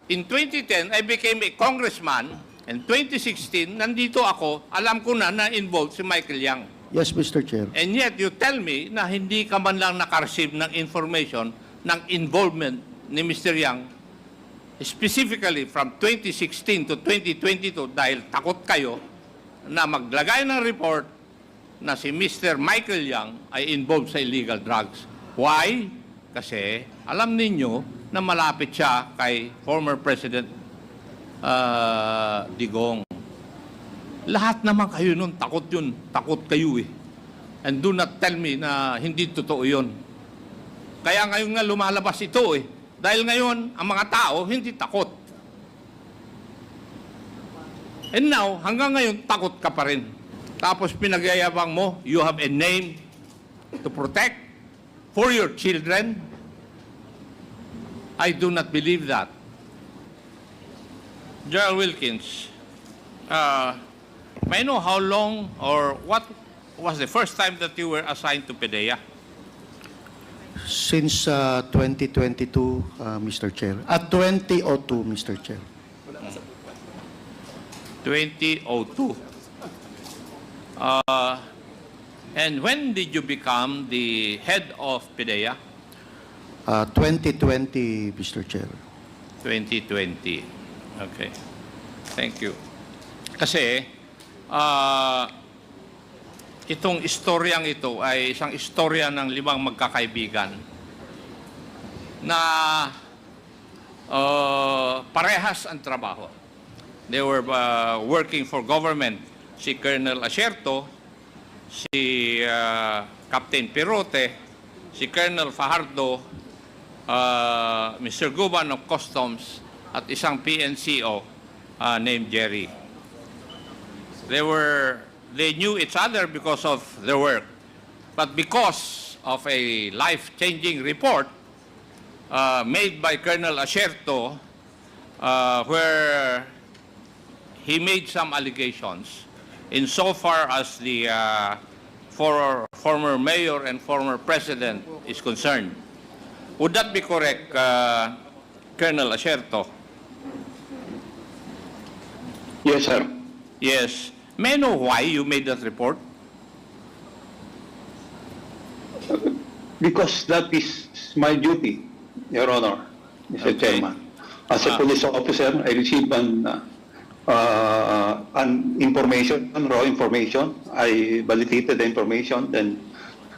in 2010, I became a congressman. In 2016, nandito ako, alam ko na na-involved si Michael Yang. Yes, Mr. Chair. And yet, you tell me na hindi ka man lang nakareceive ng information ng involvement ni Mr. Yang, specifically from 2016 to 2022 dahil takot kayo na maglagay ng report na si Mr. Michael Yang ay involved sa illegal drugs. Why? Kasi alam ninyo na malapit siya kay former President Digong. Lahat naman kayo nun, takot yun. Takot kayo eh. And do not tell me na hindi totoo yun. Kaya ngayon nga lumalabas ito eh. Dahil ngayon, ang mga tao hindi takot. And now, hanggang ngayon, takot ka pa rin. Tapos pinagyayabang mo, you have a name to protect for your children. I do not believe that. Gerald Wilkins, may I know how long or what was the first time that you were assigned to PDEA? Since 2022, Mr. Chair. At 2002, Mr. Chair. 2002. And when did you become the head of PDEA? 2020, Mr. Chair. 2020. Okay. Thank you. Kasi, itong istoryang ito ay isang istorya ng 5 magkakaibigan na parehas ang trabaho. They were working for government. Si Colonel Asierto, si Captain Pirote, si Colonel Fajardo, Mr. Guban of Customs, at isang PNCO named Jerry. They knew each other because of their work. But because of a life-changing report made by Colonel Asierto, where he made some allegations insofar as the former mayor and former president is concerned. Would that be correct, Colonel Asierto? Yes, sir. Yes. May I know why you made that report? Because that is my duty, Your Honor, Mr. Okay. Chairman. As a police officer, I received an information, raw information. I validated the information. Then,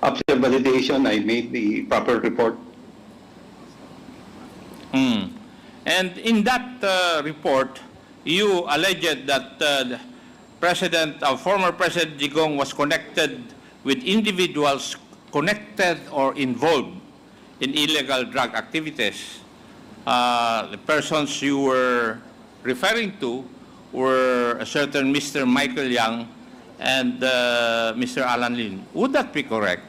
after validation, I made the proper report. And in that report, you alleged that former President Digong was connected with individuals connected or involved in illegal drug activities. The persons you were referring to were a certain Mr. Michael Yang and Mr. Alan Lin. Would that be correct?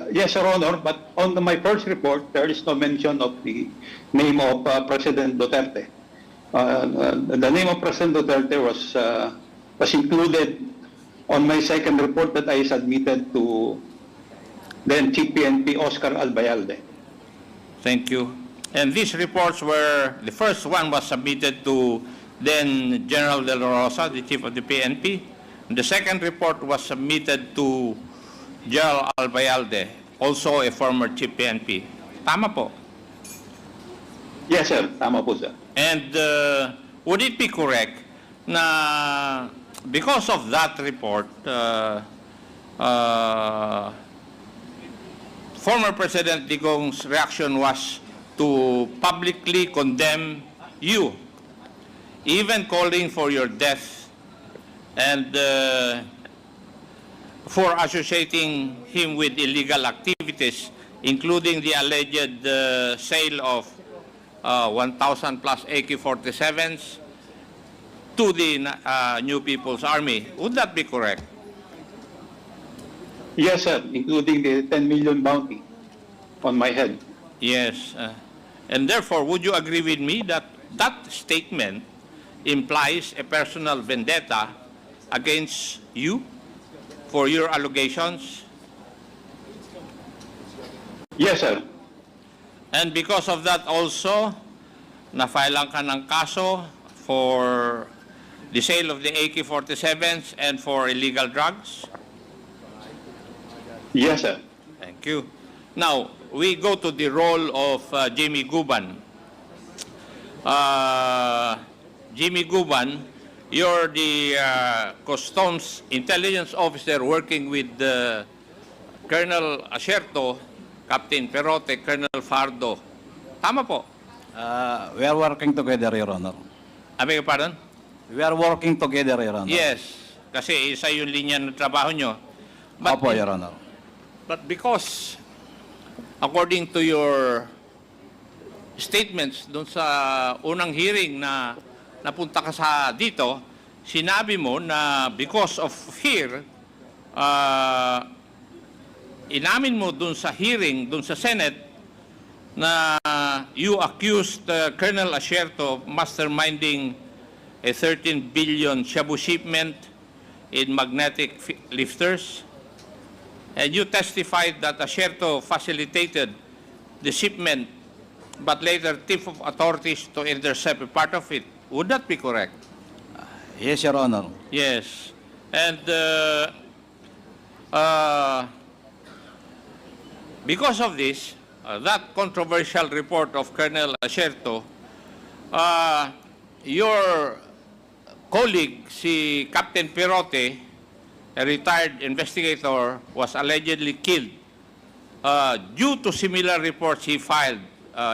Yes, Your Honor, but on my first report, there is no mention of the name of President Duterte. The name of President Duterte was included on my second report that I submitted to then Chief PNP Oscar Albayalde. Thank you. And these reports were, the first one was submitted to then General De La Rosa, the Chief of the PNP. And the second report was submitted to General Albayalde, also a former Chief PNP. Tama po. Yes, sir. Tama po, sir. And would it be correct na because of that report, former President Digong's reaction was to publicly condemn you, even calling for your death and for associating him with illegal activities, including the alleged sale of 1,000 plus AK-47s to the New People's Army. Would that be correct? Yes, sir, including the 10 million bounty on my head. Yes. And therefore, would you agree with me that that statement implies a personal vendetta against you for your allegations? Yes, sir. And because of that also, na-filean ka ng kaso for the sale of the AK-47s and for illegal drugs? Yes, sir. Thank you. Now, we go to the role of Jimmy Guban. Jimmy Guban, you're the Customs Intelligence Officer working with Colonel Asierto, Captain Perote, Colonel Fardo. Tama po? We are working together, Your Honor. I beg your pardon? We are working together, Your Honor. Yes. Kasi isa yung linya ng trabaho nyo. Opo, Your Honor. But because, according to your statements doon sa unang hearing na napunta ka sa dito, sinabi mo na because of fear, inamin mo doon sa hearing, doon sa Senate, na you accused Colonel Asierto of masterminding a 13 billion shabu shipment in magnetic lifters. And you testified that Asierto facilitated the shipment but later tipped of authorities to intercept a part of it. Would that be correct? Yes, Your Honor. Yes. And because of this, that controversial report of Colonel Asierto, your colleague, si Captain Perote, a retired investigator, was allegedly killed due to similar reports he filed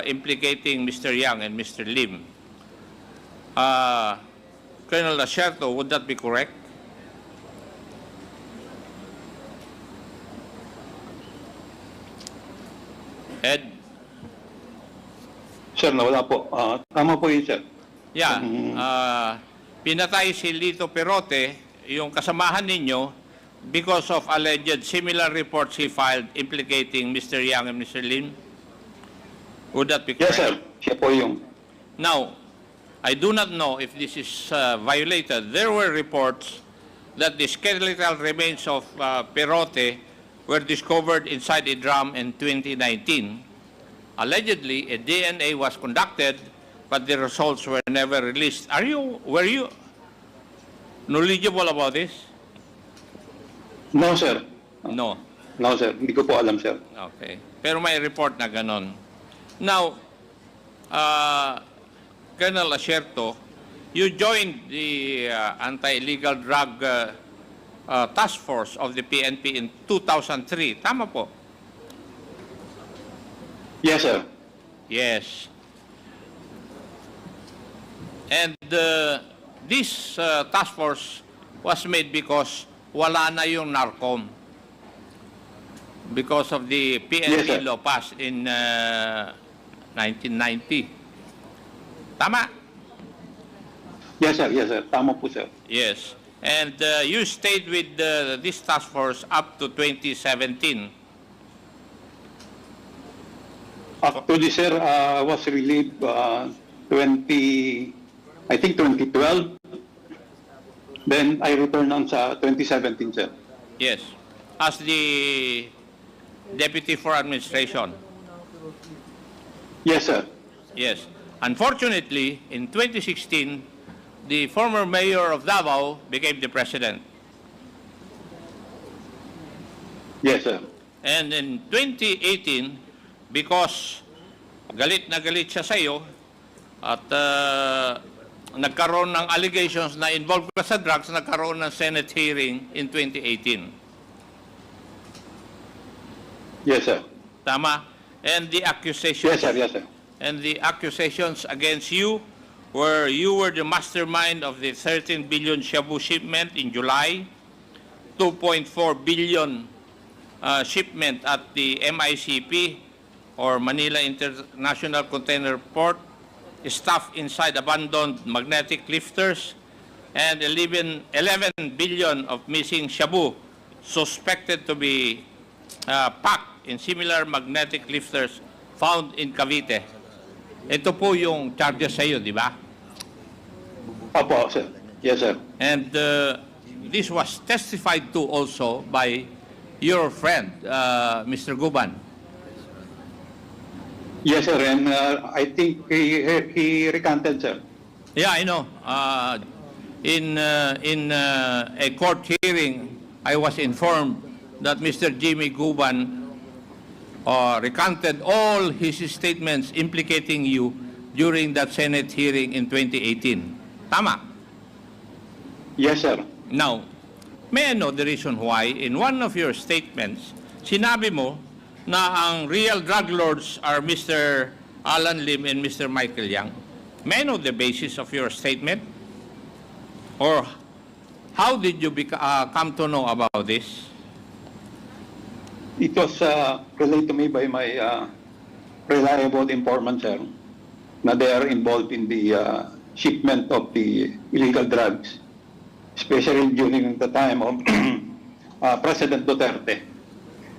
implicating Mr. Yang and Mr. Lim. Colonel Asierto, would that be correct? Ed? Sir, nawala po. Tama po yun, sir. Yeah. Pinatay si Lito Perote, yung kasamahan ninyo, because of alleged similar reports he filed implicating Mr. Yang and Mr. Lim? Would that be correct? Yes, sir. Siya po yung... Now, I do not know if this is violated. There were reports that the skeletal remains of Perote were discovered inside a drum in 2019. Allegedly, a DNA was conducted, but the results were never released. Were you knowledgeable about this? No, sir. No. No, sir. Hindi ko po alam, sir. Okay. Pero may report na ganon. Now, Colonel Asierto, you joined the anti-illegal drug task force of the PNP in 2003. Tama po? Yes, sir. Yes. And this task force was made because wala na yung NARCOM. Because of the Yes, PNP sir. law passed in 1990. Tama? Yes, sir. Yes, sir. Tama po, sir. Yes. And you stayed with this task force up to 2017. Actually, sir, was relieved 2012. Then I returned on sa 2017, sir. Yes. As the Deputy for Administration. Yes, sir. Yes. Unfortunately, in 2016, the former mayor of Davao became the president. Yes, sir. And in 2018, because galit na galit siya sa iyo at nagkaroon ng allegations na involved ka sa drugs, nagkaroon ng Senate hearing in 2018. Yes, sir. Tama? And the accusations Yes, sir. Yes, sir. and the accusations against you were the mastermind of the 13 billion shabu shipment in July, 2.4 billion shipment at the MICP or Manila International Container Port, stuffed inside abandoned magnetic lifters, and 11 billion of missing shabu suspected to be packed in similar magnetic lifters found in Cavite. Ito po yung charges sa iyo, di ba? Opo, sir. Yes, sir. And this was testified to also by your friend, Mr. Guban. Yes, sir, and I think he recanted, sir. Yeah, I know. In a court hearing, I was informed that Mr. Jimmy Guban recanted all his statements implicating you during that Senate hearing in 2018. Tama? Yes, sir. Now, may I know the reason why in one of your statements, sinabi mo na ang real drug lords are Mr. Alan Lim and Mr. Michael Yang? May I know the basis of your statement? Or how did you come to know about this? It was relayed to me by my reliable informant, sir, na they are involved in the shipment of the illegal drugs, especially during the time of President Duterte.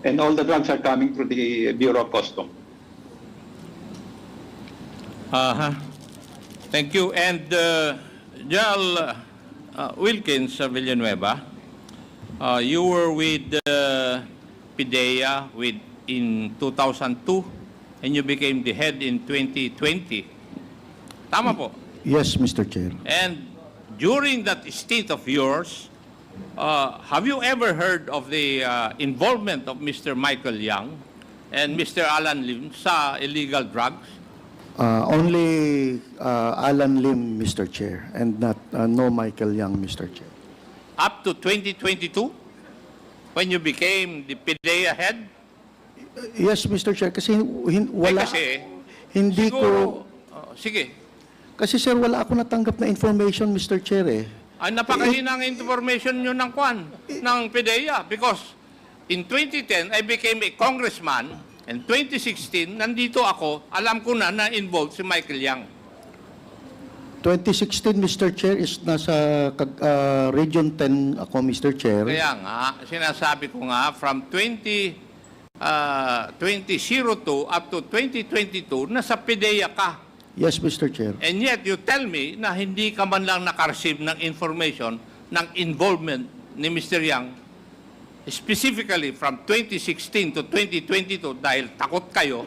And all the drugs are coming through the Bureau of Customs. Thank you. And General Wilkins Villanueva, you were with X-Pdea in 2002 and you became the head in 2020. Tama po? Yes, Mr. Chair. And during that stint of yours, have you ever heard of the involvement of Mr. Michael Yang and Mr. Alan Lim sa illegal drugs? Only Alan Lim, Mr. Chair, and not no Michael Yang, Mr. Chair. Up to 2022, when you became the X-Pdea head? Yes, Mr. Chair, kasi wala, Kasi, hindi siguro, ko, sige, kasi sir, wala ako natanggap na information, Mr. Chair eh. ay napakahina ng information nyo ng ng X-Pdea because in 2010, I became a congressman and 2016, nandito ako, alam ko na na-involved si Michael Yang. 2016, Mr. Chair, is nasa Region 10 ako, Mr. Chair. Kaya nga, sinasabi ko nga, from 2002 up to 2022, nasa X-Pdea ka. Yes, Mr. Chair. And yet, you tell me na hindi ka man lang nakareceive ng information ng involvement ni Mr. Yang, specifically from 2016 to 2022 dahil takot kayo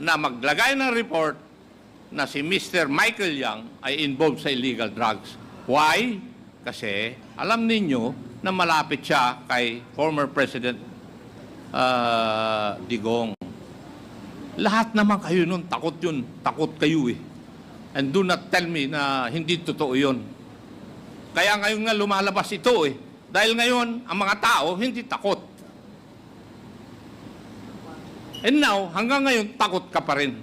na maglagay ng report na si Mr. Michael Yang ay involved sa illegal drugs. Why? Kasi alam ninyo na malapit siya kay former President Digong. Lahat naman kayo nun, takot yun. Takot kayo eh. And do not tell me na hindi totoo yun. Kaya ngayon nga lumalabas ito eh. Dahil ngayon, ang mga tao hindi takot. And now, hanggang ngayon, takot ka pa rin.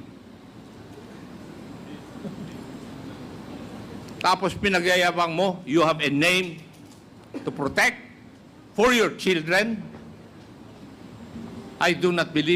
Tapos pinagyayabang mo, you have a name to protect for your children. I do not believe